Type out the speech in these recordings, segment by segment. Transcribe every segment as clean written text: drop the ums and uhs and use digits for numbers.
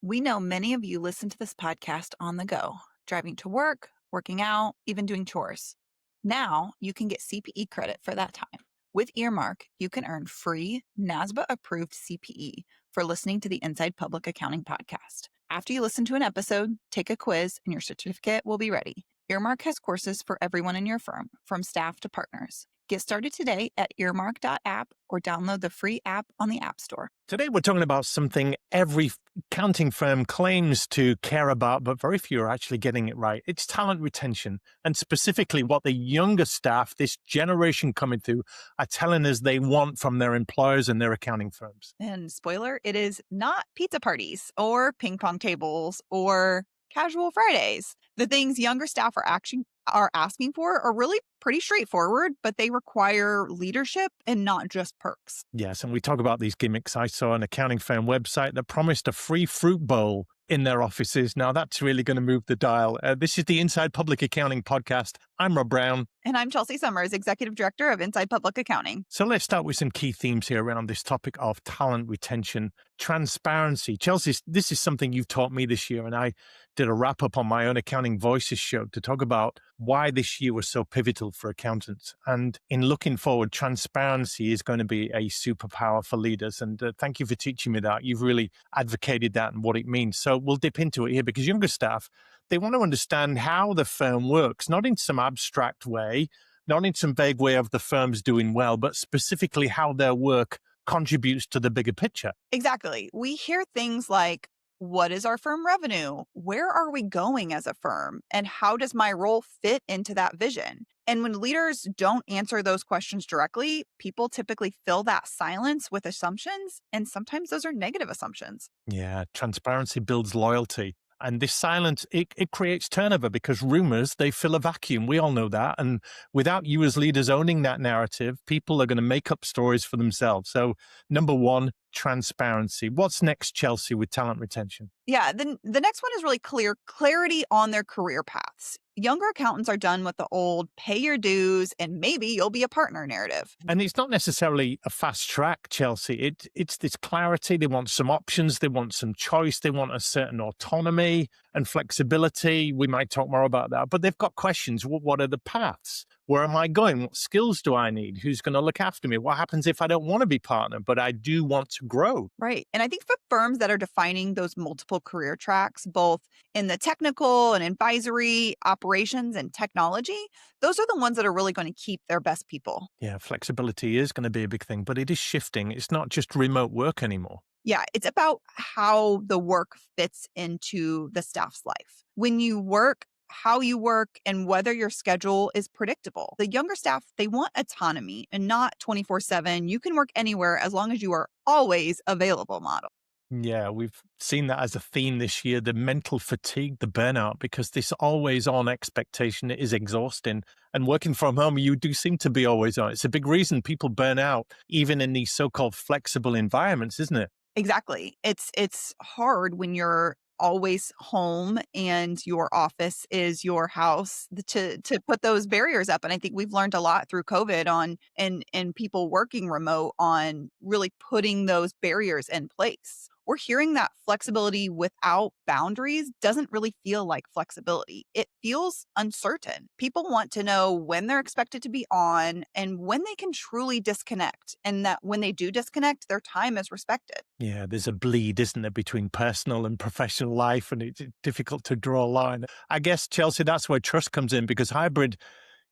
We know many of you listen to this podcast on the go, driving to work, working out, even doing chores. Now you can get CPE credit for that time. With Earmark, you can earn free NASBA approved CPE for listening to the Inside Public Accounting podcast. After you listen to an episode, take a quiz and your certificate will be ready. Earmark has courses for everyone in your firm, from staff to partners. Get started today at earmark.app or download the free app on the App Store. Today, we're talking about something every accounting firm claims to care about, but very few are actually getting it right. It's talent retention, and specifically what the younger staff, this generation coming through, are telling us they want from their employers and their accounting firms. And spoiler, it is not pizza parties or ping pong tables or casual Fridays. The things younger staff are asking for are really pretty straightforward, but they require leadership and not just perks. Yes, and we talk about these gimmicks. I saw an accounting firm website that promised a free fruit bowl in their offices. Now, that's really going to move the dial. This is the Inside Public Accounting podcast. I'm Rob Brown. And I'm Chelsea Summers, Executive Director of Inside Public Accounting. So let's start with some key themes here around this topic of talent retention, transparency. Chelsea, this is something you've taught me this year, and I did a wrap up on my own Accounting Voices show to talk about why this year was so pivotal for accountants. And in looking forward, transparency is going to be a superpower for leaders. And thank you for teaching me that. You've really advocated that and what it means. So we'll dip into it here because younger staff, they want to understand how the firm works, not in some abstract way, not in some vague way of the firm's doing well, but specifically how their work contributes to the bigger picture. Exactly. We hear things like, what is our firm revenue? Where are we going as a firm? And how does my role fit into that vision? And when leaders don't answer those questions directly, people typically fill that silence with assumptions. And sometimes those are negative assumptions. Yeah, transparency builds loyalty. And this silence, it creates turnover because rumors, they fill a vacuum. We all know that. And without you as leaders owning that narrative, people are going to make up stories for themselves. So number one, transparency. What's next, Chelsea, with talent retention? Yeah, the next one is really clarity on their career paths. Younger accountants are done with the old pay your dues and maybe you'll be a partner narrative. And it's not necessarily a fast track, Chelsea. It's this clarity. They want some options. They want some choice. They want a certain autonomy and flexibility. We might talk more about that. But they've got questions. What are the paths? Where am I going? What skills do I need? Who's going to look after me? What happens if I don't want to be partner, but I do want to grow? Right. And I think for firms that are defining those multiple career tracks, both in the technical and advisory, operations and technology, those are the ones that are really going to keep their best people. Yeah, flexibility is going to be a big thing, but it is shifting. It's not just remote work anymore. Yeah, it's about how the work fits into the staff's life. When you work, how you work, and whether your schedule is predictable. The younger staff, they want autonomy and not 24/7. You can work anywhere as long as you are always available model. Yeah, we've seen that as a theme this year, the mental fatigue, the burnout, because this always on expectation is exhausting. And working from home, you do seem to be always on. It's a big reason people burn out, even in these so-called flexible environments, isn't it? Exactly. It's hard when you're always home and your office is your house to put those barriers up. And I think we've learned a lot through COVID on and people working remote on really putting those barriers in place. We're hearing that flexibility without boundaries doesn't really feel like flexibility. It feels uncertain. People want to know when they're expected to be on and when they can truly disconnect, and that when they do disconnect, their time is respected. Yeah, there's a bleed, isn't there, between personal and professional life, and it's difficult to draw a line. I guess, Chelsea, that's where trust comes in because hybrid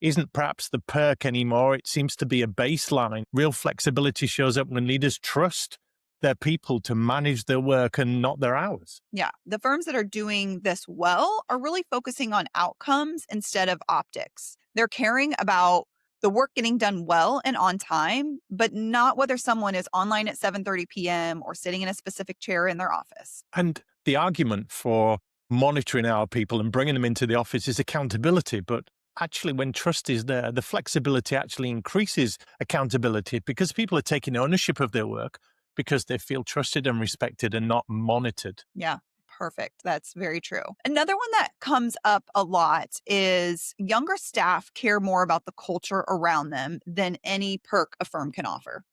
isn't perhaps the perk anymore. It seems to be a baseline. Real flexibility shows up when leaders trust their people to manage their work and not their hours. Yeah, the firms that are doing this well are really focusing on outcomes instead of optics. They're caring about the work getting done well and on time, but not whether someone is online at 7:30 p.m. or sitting in a specific chair in their office. And the argument for monitoring our people and bringing them into the office is accountability. But actually, when trust is there, the flexibility actually increases accountability because people are taking ownership of their work because they feel trusted and respected and not monitored. Yeah, perfect. That's very true. Another one that comes up a lot is younger staff care more about the culture around them than any perk a firm can offer.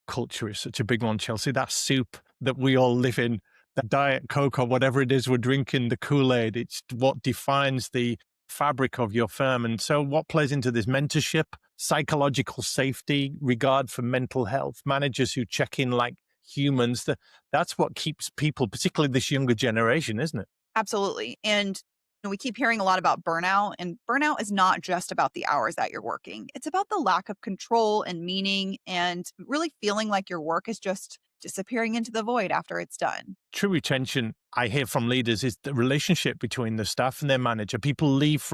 Culture is such a big one, Chelsea. That soup that we all live in, the Diet Coke or whatever it is we're drinking, the Kool-Aid. It's what defines the fabric of your firm. And so what plays into this? Mentorship, psychological safety, regard for mental health, managers who check in like humans. That's what keeps people, particularly this younger generation, isn't it? Absolutely. And we keep hearing a lot about burnout, and burnout is not just about the hours that you're working. It's about the lack of control and meaning and really feeling like your work is just disappearing into the void after it's done. True retention, I hear from leaders, is the relationship between the staff and their manager. People leave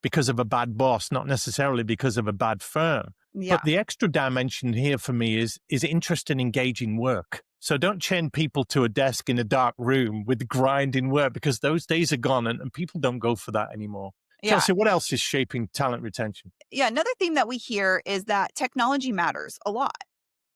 because of a bad boss, not necessarily because of a bad firm. Yeah. But the extra dimension here for me is interest in engaging work. So don't chain people to a desk in a dark room with grinding work, because those days are gone, and people don't go for that anymore. Yeah. Chelsea, what else is shaping talent retention? Yeah. Another theme that we hear is that technology matters a lot.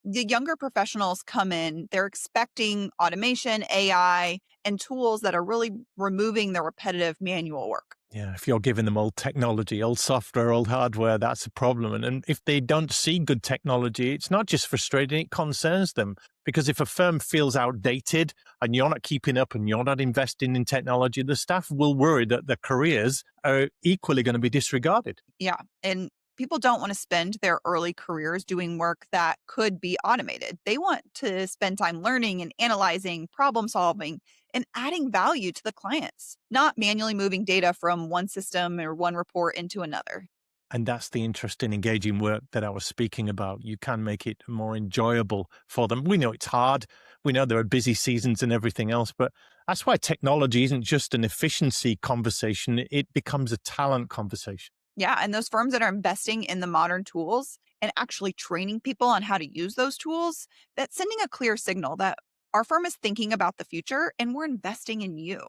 The younger professionals come in, they're expecting automation, AI, and tools that are really removing the repetitive manual work. Yeah, if you're giving them old technology, old software, old hardware, that's a problem. And if they don't see good technology, it's not just frustrating, it concerns them. Because if a firm feels outdated and you're not keeping up and you're not investing in technology, the staff will worry that their careers are equally going to be disregarded. Yeah. And people don't want to spend their early careers doing work that could be automated. They want to spend time learning and analyzing, problem solving, and adding value to the clients, not manually moving data from one system or one report into another. And that's the interest in engaging work that I was speaking about. You can make it more enjoyable for them. We know it's hard. We know there are busy seasons and everything else, but that's why technology isn't just an efficiency conversation. It becomes a talent conversation. Yeah. And those firms that are investing in the modern tools and actually training people on how to use those tools, that's sending a clear signal that our firm is thinking about the future and we're investing in you.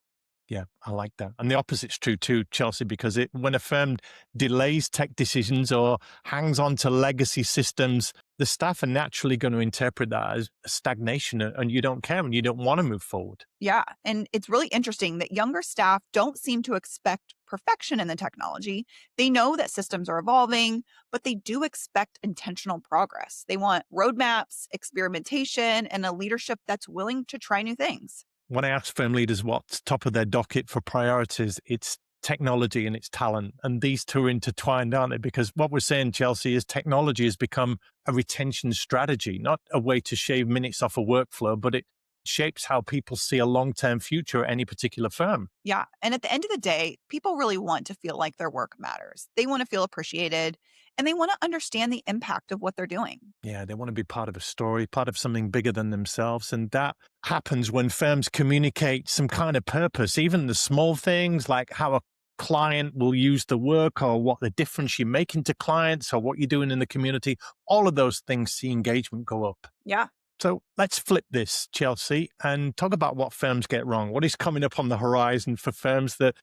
Yeah, I like that. And the opposite's true too, Chelsea, because when a firm delays tech decisions or hangs on to legacy systems, the staff are naturally going to interpret that as stagnation, and you don't care and you don't want to move forward. Yeah. And it's really interesting that younger staff don't seem to expect perfection in the technology. They know that systems are evolving, but they do expect intentional progress. They want roadmaps, experimentation, and a leadership that's willing to try new things. When I ask firm leaders what's top of their docket for priorities, it's technology and it's talent. And these two are intertwined, aren't they? Because what we're saying, Chelsea, is technology has become a retention strategy, not a way to shave minutes off a workflow, but it shapes how people see a long-term future at any particular firm. Yeah. And at the end of the day, people really want to feel like their work matters. They want to feel appreciated and they want to understand the impact of what they're doing. Yeah, they want to be part of a story, part of something bigger than themselves. And that happens when firms communicate some kind of purpose, even the small things like how a client will use the work or what the difference you're making to clients or what you're doing in the community. All of those things see engagement go up. Yeah. So let's flip this, Chelsea, and talk about what firms get wrong. What is coming up on the horizon for firms that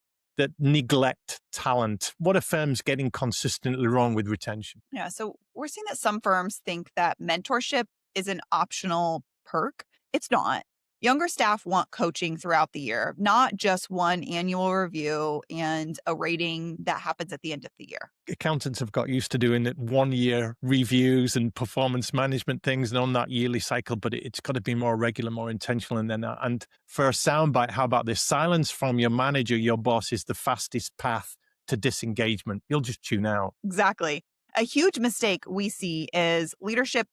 neglect talent? What are firms getting consistently wrong with retention? Yeah. So we're seeing that some firms think that mentorship is an optional perk. It's not. Younger staff want coaching throughout the year, not just one annual review and a rating that happens at the end of the year. Accountants have got used to doing it 1 year reviews and performance management things and on that yearly cycle, but it's got to be more regular, more intentional. And then, and for a soundbite, how about this? Silence from your manager, your boss, is the fastest path to disengagement. You'll just tune out. Exactly. A huge mistake we see is leadership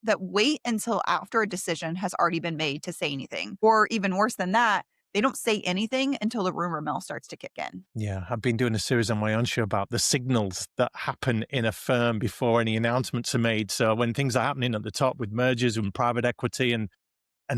that wait until after a decision has already been made to say anything. Or even worse than that, they don't say anything until the rumor mill starts to kick in. Yeah, I've been doing a series on my own show about the signals that happen in a firm before any announcements are made. So when things are happening at the top with mergers and private equity and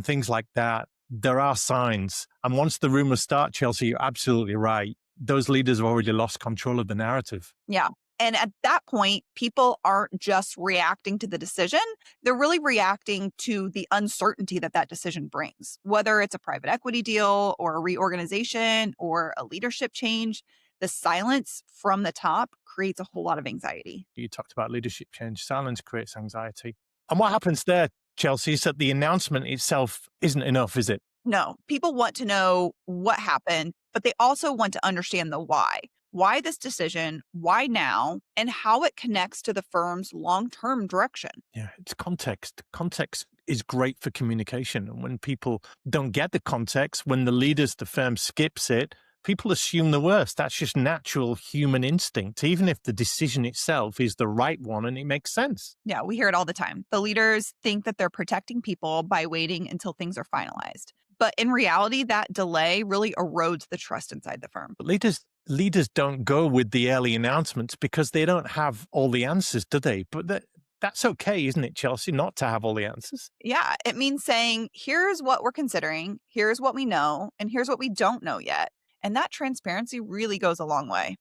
things like that, there are signs. And once the rumors start, Chelsea, you're absolutely right. Those leaders have already lost control of the narrative. Yeah. And at that point, people aren't just reacting to the decision. They're really reacting to the uncertainty that that decision brings, whether it's a private equity deal or a reorganization or a leadership change. The silence from the top creates a whole lot of anxiety. You talked about leadership change. Silence creates anxiety. And what happens there, Chelsea, is that the announcement itself isn't enough, is it? No, people want to know what happened, but they also want to understand the why. Why this decision? Why now? And how it connects to the firm's long term direction. Yeah, it's context. Context is great for communication. And when people don't get the context, when the leaders, the firm skips it, people assume the worst. That's just natural human instinct, even if the decision itself is the right one and it makes sense. Yeah, we hear it all the time. The leaders think that they're protecting people by waiting until things are finalized. But in reality, that delay really erodes the trust inside the firm. But leaders don't go with the early announcements because they don't have all the answers, do they? But that's okay, isn't it, Chelsea, not to have all the answers? Yeah, it means saying, here's what we're considering, here's what we know, and here's what we don't know yet. And that transparency really goes a long way.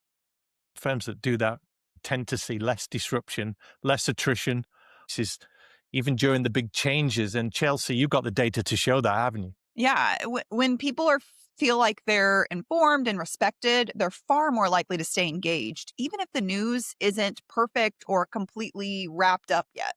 Firms that do that tend to see less disruption, less attrition. This is even during the big changes. And Chelsea, you've got the data to show that, haven't you? Yeah, when people feel like they're informed and respected, they're far more likely to stay engaged, even if the news isn't perfect or completely wrapped up yet.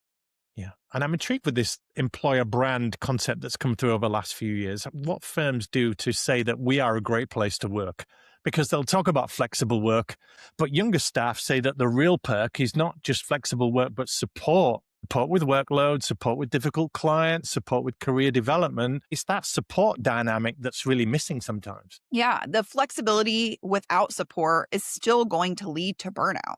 Yeah. And I'm intrigued with this employer brand concept that's come through over the last few years. What firms do to say that we are a great place to work? Because they'll talk about flexible work, but younger staff say that the real perk is not just flexible work, but support with workload, support with difficult clients, support with career development. It's that support dynamic that's really missing sometimes. Yeah, the flexibility without support is still going to lead to burnout.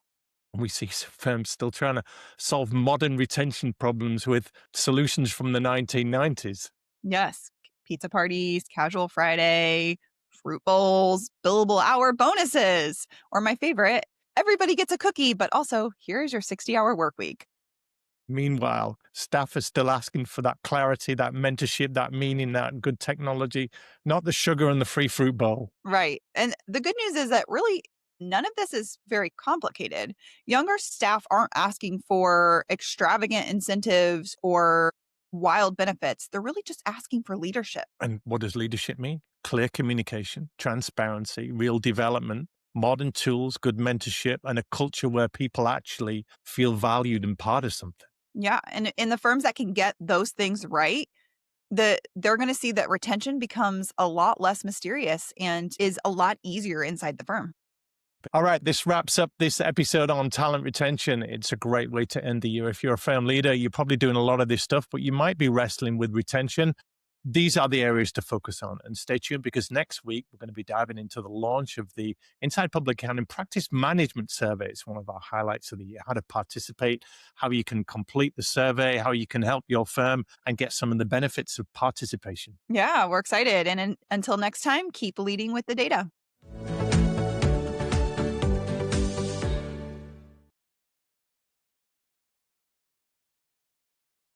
We see firms still trying to solve modern retention problems with solutions from the 1990s. Yes, pizza parties, casual Friday, fruit bowls, billable hour bonuses, or my favorite, everybody gets a cookie, but also here's your 60-hour work week. Meanwhile, staff are still asking for that clarity, that mentorship, that meaning, that good technology, not the sugar and the free fruit bowl. Right. And the good news is that really none of this is very complicated. Younger staff aren't asking for extravagant incentives or wild benefits. They're really just asking for leadership. And what does leadership mean? Clear communication, transparency, real development, modern tools, good mentorship, and a culture where people actually feel valued and part of something. Yeah. And in the firms that can get those things right, they're going to see that retention becomes a lot less mysterious and is a lot easier inside the firm. All right, this wraps up this episode on talent retention. It's a great way to end the year. If you're a firm leader, you're probably doing a lot of this stuff, but you might be wrestling with retention. These are the areas to focus on. And stay tuned because next week we're going to be diving into the launch of the Inside Public Accounting Practice Management Survey. It's one of our highlights of the year, how to participate, how you can complete the survey, how you can help your firm and get some of the benefits of participation. Yeah, we're excited. And until next time, keep leading with the data.